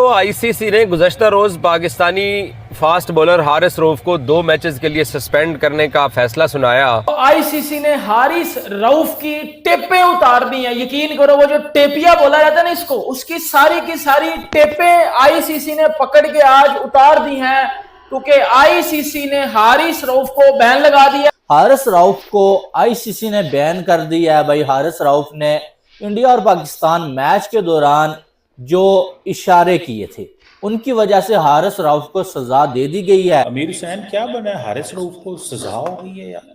दोस्तों, आईसीसी ने गुज़श्ता रोज Pakistani fast bowler Haris Rauf को 2 मैचेस के लिए सस्पेंड करने का फैसला सुनाया। आईसीसी ने हारिस रऊफ की टेपें उतार दी हैं। यकीन करो, वो जो टेपिया बोला जाता है ना इसको, उसकी सारी की सारी टेपें आईसीसी ने पकड़ के आज उतार दी हैं, क्योंकि आईसीसी ने हारिस रऊफ को बैन लगा दिया। हारिस रऊफ को आईसीसी ने बैन कर दिया है। भाई, हारिस रऊफ ने इंडिया और पाकिस्तान मैच के दौरान जो इशारे किए थे, उनकी वजह से हारिस रऊफ को सजा दे दी गई है। अमीर हुसैन, क्या बना है? हारिस रऊफ को सजा हो गई है यार।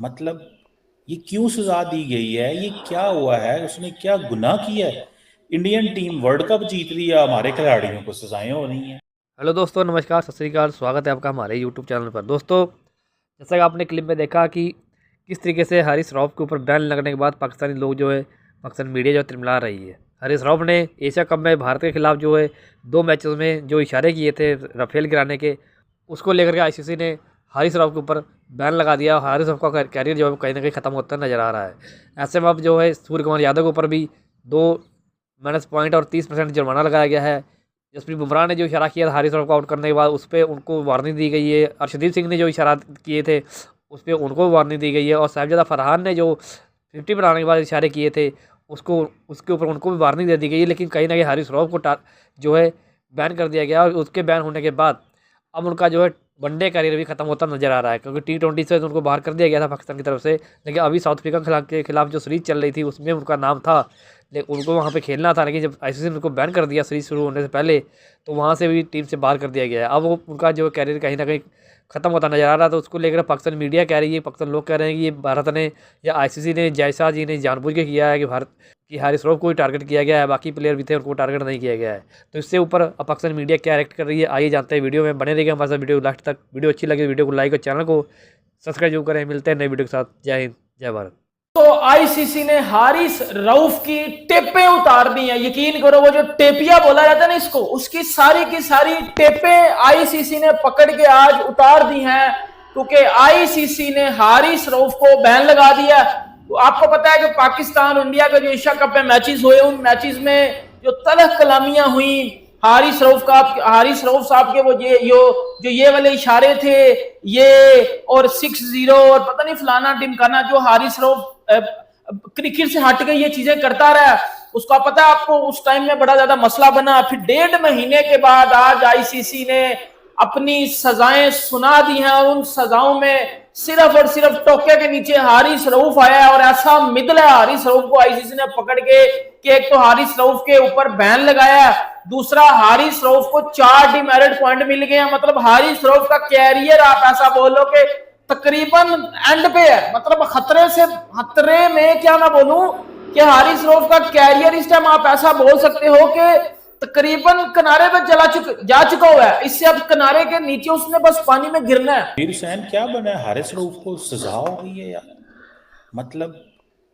मतलब ये क्यों सजा दी गई है? ये क्या हुआ है? उसने क्या गुनाह किया है? इंडियन टीम वर्ल्ड कप जीत रही है, हमारे खिलाड़ियों को सजाएं हो रही हैं। हेलो दोस्तों, नमस्कार, सत श्री अकाल। स्वागत है आपका हमारे यूट्यूब चैनल पर। दोस्तों, जैसा कि आपने क्लिप में देखा कि किस तरीके से हारिस रऊफ के ऊपर बैन लगने के बाद पाकिस्तानी लोग जो है, पाकिस्तानी मीडिया जो तिलमिला रही है। हारिस रऊफ ने एशिया कप में भारत के खिलाफ जो है 2 मैचेस में जो इशारे किए थे राफेल गिराने के, उसको लेकर के आईसीसी ने हारिस रऊफ के ऊपर बैन लगा दिया। हारिस रऊफ का कैरियर जो है कहीं ना कहीं ख़त्म होता नज़र आ रहा है। ऐसे में अब जो है सूर्य कुमार यादव के ऊपर भी 2 माइनस पॉइंट और 30% जुर्माना लगाया गया है। जसप्रीत बुमराह ने जो इशारा किया था हारिस रऊफ को आउट करने के बाद, उस पर उनको वार्निंग दी गई है। अर्शदीप सिंह ने जो इशारा किए थे उस पर उनको वार्निंग दी गई है। और साहिबजादा फरहान ने जो 50 बनाने के बाद इशारे किए थे उसके ऊपर उनको भी वार्निंग दे दी गई है। लेकिन कहीं ना कहीं हारिस रऊफ को जो है बैन कर दिया गया। और उसके बैन होने के बाद अब उनका जो है वनडे कैरियर भी खत्म होता नजर आ रहा है, क्योंकि T20 से उनको बाहर कर दिया गया था पाकिस्तान की तरफ से। लेकिन अभी साउथ अफ्रीका के खिलाफ जो सीरीज चल रही थी उसमें उनका नाम था, लेकिन उनको वहाँ पे खेलना था। लेकिन जब आईसीसी ने उनको बैन कर दिया सीरीज शुरू होने से पहले, तो वहाँ से भी टीम से बाहर कर दिया गया है। अब वो उनका जो कैरियर कहीं ना कहीं खत्म होता नजर आ रहा था। तो उसको लेकर पाकिस्तान मीडिया कह रही है, पाकिस्तान लोग कह रहे हैं कि ये भारत ने या आईसीसी ने, जयशाह जी ने जानबूझ के किया है कि हारिस रऊफ को ही टारगेट किया गया है, बाकी प्लेयर भी थे उनको टारगेट नहीं किया गया है। तो इससे ऊपर अब पाकिस्तान मीडिया क्या रिएक्ट कर रही है, आइए जानते हैं। वीडियो में बने रहिएगा हमारे साथ वीडियो लास्ट तक। वीडियो अच्छी लगे वीडियो को लाइक और चैनल को सब्सक्राइब जरूर करें। मिलते हैं नए वीडियो के साथ। जय हिंद, जय भारत। तो आईसीसी ने हारिस रऊफ की टेपें उतार दी हैं। यकीन करो, वो जो टेपिया बोला जाता है ना इसको, उसकी सारी की सारी टेपें आईसीसी ने पकड़ के आज उतार दी हैं, क्योंकि आईसीसी ने हारिस रऊफ को बैन लगा दिया। तो आपको पता है कि पाकिस्तान और इंडिया का जो एशिया कप में मैचेस हुए, उन मैचेस में जो तलख कलामियां हुई हारिस रऊफ साहब के, वो ये वाले इशारे थे, ये और 6-0 और पता नहीं फलाना टिमकाना, जो हारिस रऊफ क्रिकेट से हट के ये चीजें करता रहा, उसका पता है आपको, उस टाइम में बड़ा ज्यादा मसला बना। फिर 1.5 महीने के बाद आज आईसीसी ने अपनी सजाएं सुना दी हैं, और उन सजाओं में सिर्फ और सिर्फ टोके के नीचे हारिस रऊफ आया है। और ऐसा मिदला हारिस रऊफ को आईसीसी ने पकड़ के कि एक तो हारिस रऊफ के ऊपर बैन लगाया, दूसरा हारिस रऊफ को 4 डिमेरिट पॉइंट मिल गए। मतलब हारिस रऊफ का कैरियर आप ऐसा बोलो कि तकरीबन एंड पे है। मतलब खतरे में क्या मैं बोलूं कि हारिस रऊफ का कैरियर इस टाइम आप ऐसा बोल सकते हो कि तकरीबन किनारे पे जा चुका हुआ है। इससे अब किनारे के नीचे उसने बस पानी में गिरना है। अमीर हुसैन, क्या बना है? हारिस रऊफ को सजा हो गई है यार। मतलब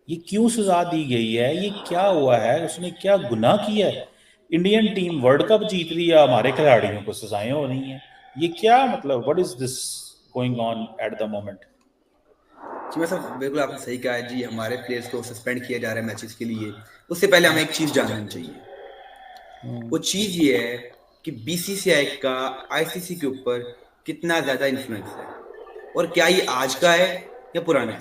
ये क्यों सजा दी गई है? ये क्या हुआ है? उसने क्या गुनाह किया है? इंडियन टीम वर्ल्ड कप जीत रही है, हमारे खिलाड़ियों को सजाएं हो रही हैं। ये क्या मतलब, what is this going on at the moment? जी, मतलब बिल्कुल आपने सही कहा है जी। हमारे प्लेयर्स को सस्पेंड किया जा रहा है मैचेस के लिए। उससे पहले हमें एक चीज जाननी चाहिए। वो चीज ये है कि बीसीसीआई का आईसीसी के ऊपर कितना ज्यादा इन्फ्लुएंस है, और क्या ये आज का है या पुराना है।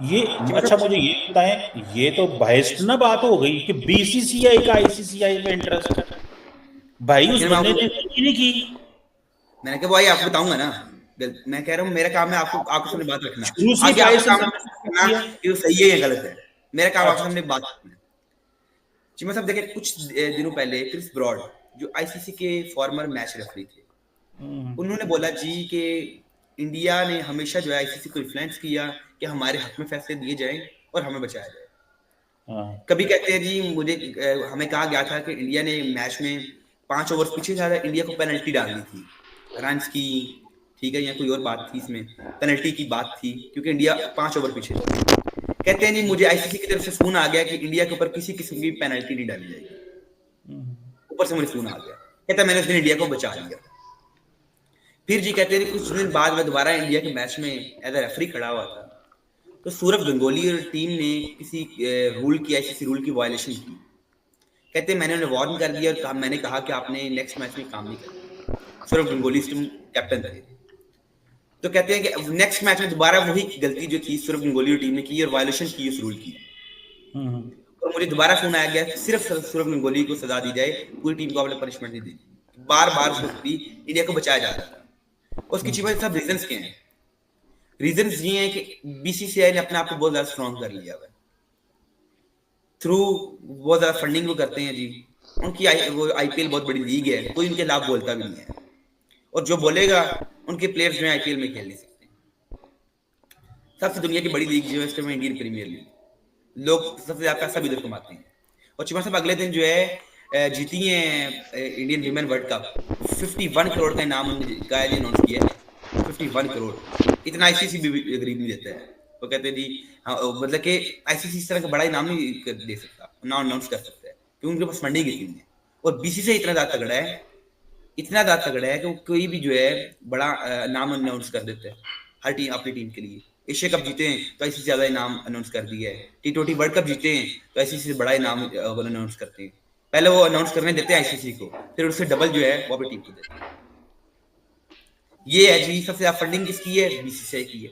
ये अच्छा, मुझे ये बताएं, ये तो बहस ना बात हो गई कि बीसीसीआई का आईसीसीआई में इंटरेस्ट है। भाई, उस बंदे ने नहीं की। मैंने कहा भाई आपको बताऊंगा ना, मैं कह रहा हूँ मेरा काम है आपको सामने बात रखना। सही है या गलत है, मेरा काम आपके सामने बात रखना। जी, मतलब देखिए, कुछ दिनों पहले क्रिस ब्रॉड, जो आईसीसी के फॉर्मर मैच रेफरी थे, उन्होंने बोला जी कि इंडिया ने हमेशा जो है आईसीसी को इन्फ्लुएंस किया कि हमारे हक में फैसले दिए जाएं और हमें बचाया जाए। कभी कहते हैं जी, हमें कहा गया था कि इंडिया ने मैच में 5 ओवर पीछे था, इंडिया को पेनल्टी डालनी थी रन्स की, ठीक है, या कोई और बात थी, इसमें पेनल्टी की बात थी क्योंकि इंडिया 5 ओवर पीछे था। कहते हैं जी, मुझे आईसीसी की तरफ से फोन आ गया कि इंडिया के ऊपर किसी किस्म की पेनल्टी नहीं डाली जाएगी। ऊपर से मुझे फोन आ गया, कहता मैंने उस दिन इंडिया को बचा लिया। फिर जी कहते हैं कुछ दिन बाद में दोबारा इंडिया के मैच में एज ए रेफरी खड़ा हुआ था, तो सौरव गंगोली और टीम ने किसी रूल की, आईसीसी रूल की वायलेशन की। कहते हैं मैंने उन्हें वार्न कर दिया और कहा, मैंने कहा कि आपने नेक्स्ट मैच में काम नहीं करना। सौरभ गंगोली तुम कैप्टन थे, तो कहते हैं कि नेक्स्ट मैच में दोबारा वही गलती जो थी सौरभ गंगोली और टीम ने की और वायलेशन की उस रूल की, और मुझे दोबारा फोन आया गया सिर्फ सौरभ गंगोली को सजा दी जाए, पूरी टीम को आपने पनिशमेंट नहीं दी। बार बार इंडिया को बचाया जा रहा था। उसकी चीज सब रीजंस क्या हैं? रीजंस ये हैं कि बीसीसीआई ने अपने आप को बहुत ज्यादा स्ट्रॉन्ग कर लिया है थ्रू बहुत ज्यादा फंडिंग वो करते हैं जी। उनकी वो आईपीएल बहुत बड़ी लीग है, कोई उनके खिलाफ बोलता भी नहीं है, और जो बोलेगा उनके प्लेयर्स जो है आईपीएल में खेल नहीं सकते। सबसे दुनिया की बड़ी लीग जो है इस टाइम इंडियन प्रीमियर लीग, लोग सबसे ज्यादा पैसा भी इधर कमाते हैं। और चिमा साहब अगले दिन जो है जीती है Indian women world cup, 51 crore का इनाम उनका अनाउंस किया है। 51 करोड़, इतना आईसीसी भी गरीब नहीं देता है। वो कहते हैं जी हाँ, मतलब कि आईसीसी इस तरह का बड़ा इनाम नहीं दे सकता, ना अनाउंस कर सकता है, क्योंकि उनके पास फंडिंग इतनी है। और बीसीसीआई इतना ज्यादा तगड़ा है, इतना ज्यादा तगड़ा है कि कोई भी जो है बड़ा नाम अनाउंस कर देता है हर टीम अपनी टीम के लिए। एशिया कप जीते हैं तो आईसीसी ज्यादा इनाम अनाउंस कर दिया है, T20 वर्ल्ड कप जीते हैं तो आईसीसी से बड़ा इनाम अनाउंस करते हैं। पहले वो अनाउंस करने देते हैं आईसीसी को, फिर उससे डबल जो है वो अपनी टीम को देते हैं। ये है जी सबसे ज्यादा फंडिंग किसकी है? बीसीसीआई की है।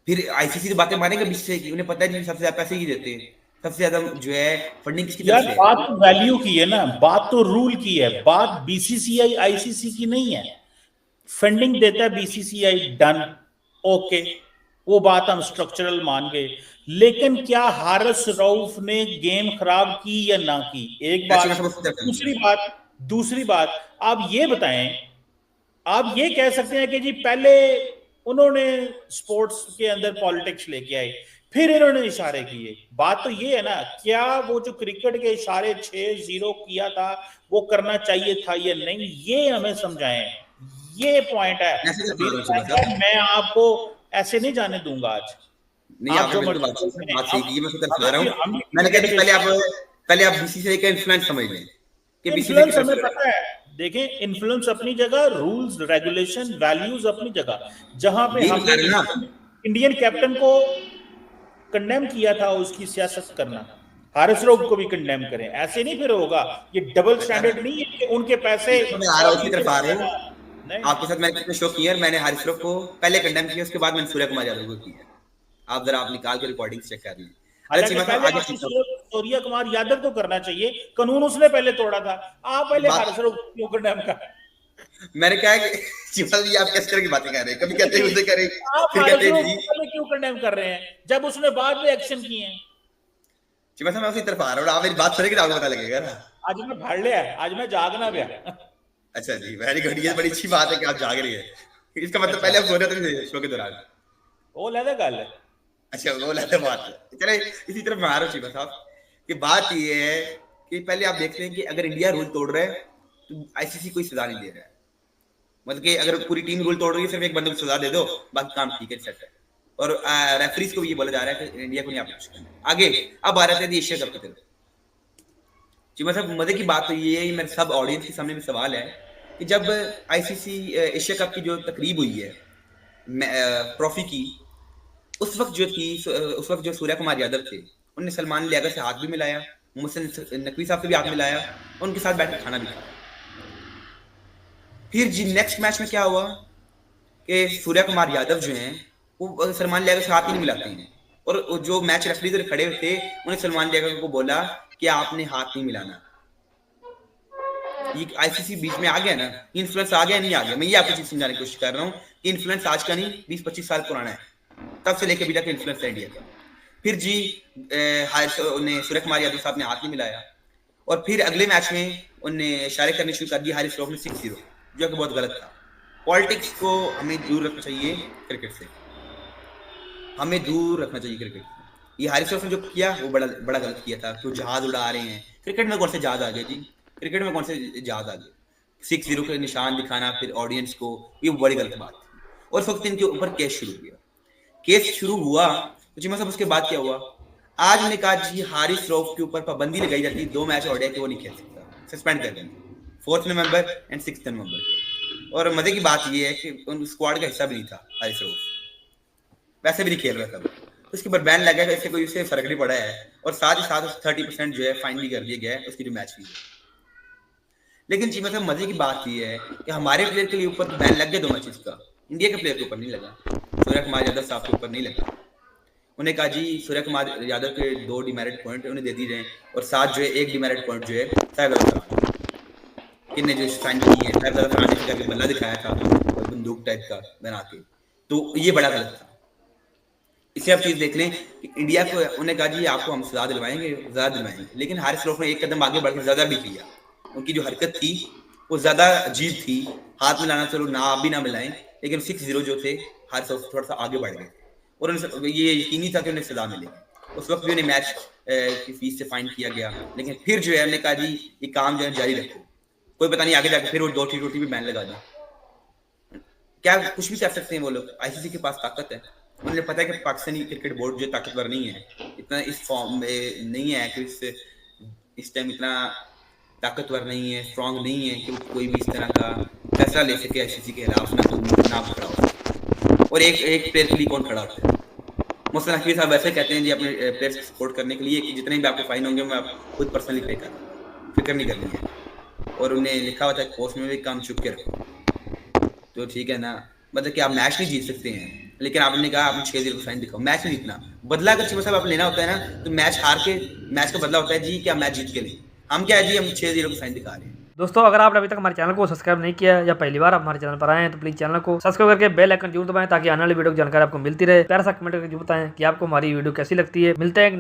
फिर आईसीसी की बातें मानेंगे बीसीसीआई की, उन्हें पता है जी सबसे ज्यादा पैसे ही देते हैं, सबसे ज्यादा जो है फंडिंग किसकी तरफ यार से है? बात तो वैल्यू की है ना, बात तो रूल की है, बात बीसीसीआई आईसीसी की नहीं है। फंडिंग देता है बीसीसीआई, डन, ओके, वो बात हम स्ट्रक्चरल मान गए। लेकिन क्या हारिस रऊफ ने गेम खराब की या ना की, एक बात। दूसरी बात आप ये बताएं, आप ये कह सकते हैं कि जी पहले उन्होंने स्पोर्ट्स के अंदर पॉलिटिक्स लेके आए, फिर इन्होंने इशारे किए। बात तो ये है ना, क्या वो जो क्रिकेट के इशारे 6-0 किया था वो करना चाहिए था या नहीं, ये हमें समझाएं। ये पॉइंट है, मैं आपको ऐसे नहीं जाने दूंगा आज। नहीं, आपने बिल्कुल बात सही की, मैं सिर्फ बता रहा हूं। मैंने कहा कि पहले आप बीसीसीआई का इन्फ्लुएंस समझ लें कि इन्फ्लुएंस हमें पता है। देखें, इन्फ्लुएंस अपनी जगह, रूल्स रेगुलेशन वैल्यूज अपनी जगह। जहां पे हमने इंडियन कैप्टन को कंडेम किया था उसकी सियासत करना, हारिस रऊफ को भी कंडेम करें, ऐसे नहीं फिर होगा। ये डबल स्टैंडर्ड नहीं है कि उनके पैसे। मैं आ रहा हूं, उसी तरफ आ रहा हूं। आपके साथ मैंने कितने शो किए, मैंने हारिस रऊफ को पहले कंडेम किया, उसके बाद मैंने सूर्य कुमार यादव को किया। आप जरा आप निकाल के रिकॉर्डिंग चेक कर लें। सूर्य कुमार यादव तो करना चाहिए, कानून उसने पहले तोड़ा था, आप पहले हारिस रऊफ क्यों कंडेम कर? मैंने कहा कि चिमल जी आप किस तरह की बातें कर रहे हैं, कभी कहते हैं उसे करें, फिर कहते हैं जी क्यों कंडेम कर रहे हैं जब उसने बाद में एक्शन किए हैं। चिमल साहब मैं उसी तरफ आ रहा हूं, आप मेरी बात सुनेंगे तो आपको पता लगेगा ना। आज मैं भाड़ लिया, आज मैं जागना गया। अच्छा जी, वेरी गुड, ये बड़ी अच्छी बात है कि आप जाग रही है। इसका मतलब पहले आप सो रहे थे शो के दौरान। वो लहदा गल है। अच्छा, वो लहदा बात है। चले इसी तरफ मैं आ रहा हूं चिमल साहब कि बात ये है कि पहले आप देखते हैं कि अगर इंडिया रूल तोड़ रहा है तो आईसीसी कोई सजा नहीं दे रहा है। मतलब कि अगर पूरी टीम रूल तोड़ रही है, सिर्फ एक बंदे को सजा दे दो, बाकी काम ठीक है, सेट है। और रेफरीज को भी ये बोला जा रहा है कि इंडिया को नहीं आप आगे। अब आ रहे थे एशिया कप की तरफ। जी मतलब मजे की बात तो ये है, मेरे सब ऑडियंस के सामने में सवाल है कि जब आईसीसी एशिया कप की जो तकरीब हुई है ट्रॉफी की, उस वक्त जो सूर्य कुमार यादव थे, उन्होंने सलमान लियाकत से हाथ भी मिलाया, मोहम्मद नकवी साहब से भी हाथ मिलाया, उनके साथ बैठकर खाना भी खाया। फिर जी नेक्स्ट मैच में क्या हुआ कि सूर्य कुमार यादव जो हैं वो सलमान लियाकत से हाथ ही नहीं मिलाते हैं, और जो मैच रेफरी जो खड़े थे उन्हें सलमान लियाकत को बोला कि आपने हाथ नहीं मिलाना। ये आईसीसी बीच में आ गया ना, इन्फ्लुएंस आ गया नहीं आ गया, मैं ये आपको चीज समझाने की कोशिश कर रहा हूँ कि इन्फ्लुएंस आज का नहीं 20-25 साल पुराना है, तब से लेकर अभी तक इन्फ्लुएंस है इंडिया का। फिर जी सूर्य कुमार यादव साहब ने हाथ नहीं मिलाया, और फिर अगले मैच में उन्हें इशारे करने शुरू कर दिए हारिस रऊफ ने 6-0, जो कि बहुत गलत था। पॉलिटिक्स को हमें दूर रखना चाहिए क्रिकेट से, हमें दूर रखना चाहिए क्रिकेट से। ये हारिस रऊफ ने जो किया वो बड़ा गलत किया था। तो जहाज उड़ा रहे हैं, क्रिकेट में कौन से जहाज आ गए जी, क्रिकेट में कौन से जहाज आ गए? 6-0 के निशान दिखाना फिर ऑडियंस को, ये बड़ी गलत बात थी। और उस वक्त इनके ऊपर केस शुरू हुआ। केस शुरू हुआ तो चिमा साहब उसके बाद क्या हुआ? आज उन्होंने कहा जी हारिस रऊफ के ऊपर पाबंदी लगाई जाती है, 2 मैच ओडीआई के वो नहीं खेल सकता, सस्पेंड कर देंगे 4 नवंबर एंड 6 नवंबर। और मजे की बात ये है कि उन स्क्वाड का हिस्सा भी नहीं था हारिस रऊफ, वैसे भी नहीं खेल रहा था। तो उसके ऊपर बैन लगा है, इससे कोई उससे फर्क नहीं पड़ा है, और साथ ही साथ 30% जो है फाइन भी कर दिया गया है उसकी जो मैच फी है। लेकिन जी मतलब मजे की बात ये है कि हमारे प्लेयर के लिए ऊपर तो बैन लग गया 2 मैचेस का, इंडिया के प्लेयर के ऊपर नहीं लगा, सूर्य कुमार यादव साहब के ऊपर नहीं लगा। उन्हें कहा जी सूर्य कुमार यादव के 2 डिमेरिट पॉइंट उन्हें दे दिए जाए, और साथ जो है 1 डिमेरिट पॉइंट जो है साइब किन्ने जो साइन की है, साइब ने करके बल्ला दिखाया था बंदूक टाइप का बना के, तो ये बड़ा गलत था। इसे आप चीज देख लें कि इंडिया को उन्हें कहा जी आपको हम सजा दिलवाएंगे, सजा दिलवाएंगे, लेकिन हारिस रऊफ ने एक कदम आगे बढ़ के ज्यादा भी किया। उनकी जो हरकत थी वो ज्यादा अजीब थी, हाथ मिलाना चलो ना आप भी ना मिलाएं, लेकिन 6-0 जो थे हारिस रऊफ थोड़ा सा आगे बढ़ गए और उन्हें ये यकीनी था कि उन्हें सजा मिलेगी। उस वक्त भी उन्हें मैच की फीस से फाइन किया गया, लेकिन फिर जो है उन्हें कहा जी ये काम जो है जारी रखो, कोई पता नहीं आगे जाके फिर वो 2 T20 भी बैन लगा दें। क्या कुछ भी कर सकते हैं वो लोग, आईसीसी के पास ताकत है, उन्हें पता है कि पाकिस्तानी क्रिकेट बोर्ड जो ताकतवर नहीं है, इतना इस फॉर्म में नहीं है कि इस टाइम इतना ताकतवर नहीं है, स्ट्रांग नहीं है कि कोई भी इस तरह का फैसला ले सके आईसीसी के खिलाफ ना खड़ा हो। और एक प्लेयर के लिए कौन खड़ा होता है? मोहसिन हकीम साहब वैसे कहते हैं जी अपने प्लेयर्स को सपोर्ट करने के लिए कि जितने भी आपको फाइन होंगे मैं आप खुद पर्सनली पे कर, फिक्र नहीं करनी है, और उन्हें लिखा हुआ था पोस्ट में भी काम चुप के रखो। तो ठीक है ना, मतलब कि आप मैच नहीं जीत सकते हैं, लेकिन आपने कहा आपने 6-0 का साइन दिखाओ, मैच नहीं जीतना। बदला अगर चीमा साहब आप लेना होता है ना, तो मैच हार के मैच का बदला होता है जी कि आप मैच जीत के लें। हम क्या है जी, हम 6-0 का साइन दिखा रहे हैं। दोस्तों अगर आपने अभी तक हमारे चैनल को सब्सक्राइब नहीं किया है या पहली बार आप हमारे चैनल पर आए हैं तो प्लीज चैनल को सब्सक्राइब करके बेल आइकन जरूर दबाएं ताकि आने वाली वीडियो की जानकारी आपको मिलती रहे। प्यारा सा कमेंट करके जरूर बताएं कि आपको हमारी वीडियो कैसी लगती है। मिलते हैं एक नई